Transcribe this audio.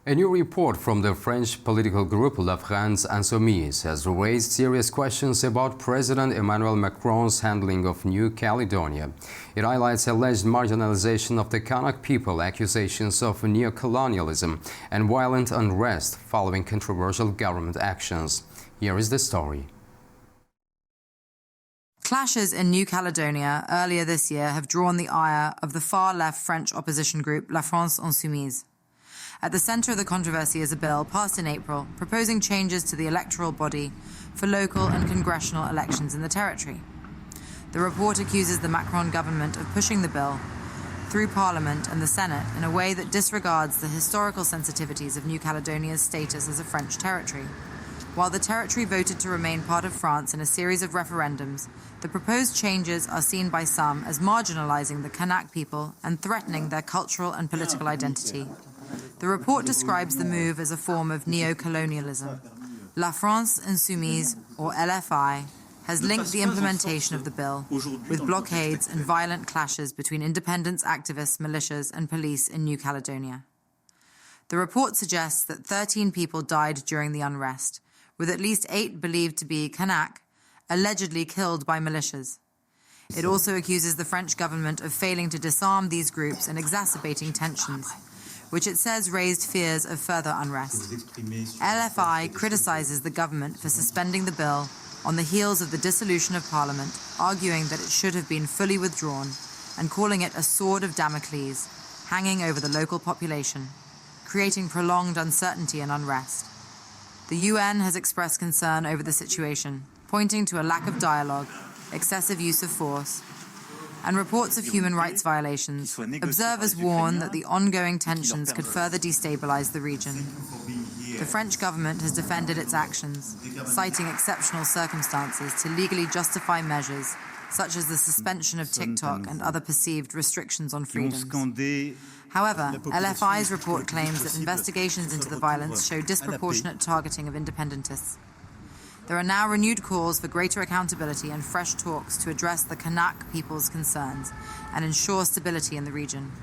A new report from the French political group France Insoumise has raised serious questions about President Emmanuel Macron's handling of New Caledonia. It highlights alleged marginalization of the Kanak people, accusations of neo-colonialism, and violent unrest following controversial government actions. Here is the story. Clashes in New Caledonia earlier this year have drawn the ire of the far-left French opposition group France Insoumise. At the centre of the controversy is a bill passed in April proposing changes to the electoral body for local and congressional elections in the territory. The report accuses the Macron government of pushing the bill through Parliament and the Senate in a way that disregards the historical sensitivities of New Caledonia's status as a French territory. While the territory voted to remain part of France in a series of referendums, the proposed changes are seen by some as marginalizing the Kanak people and threatening their cultural and political identity. The report describes the move as a form of neo-colonialism. France Insoumise, or LFI, has linked the implementation of the bill with blockades and violent clashes between independence activists, militias, and police in New Caledonia. The report suggests that 13 people died during the unrest, with at least 8 believed to be Kanak, allegedly killed by militias. It also accuses the French government of failing to disarm these groups and exacerbating tensions, which it says raised fears of further unrest. LFI criticizes the government for suspending the bill on the heels of the dissolution of Parliament, arguing that it should have been fully withdrawn, and calling it a sword of Damocles hanging over the local population, creating prolonged uncertainty and unrest. The UN has expressed concern over the situation, pointing to a lack of dialogue, excessive use of force, and reports of human rights violations. Observers warn that the ongoing tensions could further destabilize the region. The French government has defended its actions, citing exceptional circumstances to legally justify measures such as the suspension of TikTok and other perceived restrictions on freedoms. However, LFI's report claims that investigations into the violence show disproportionate targeting of independentists. There are now renewed calls for greater accountability and fresh talks to address the Kanak people's concerns and ensure stability in the region.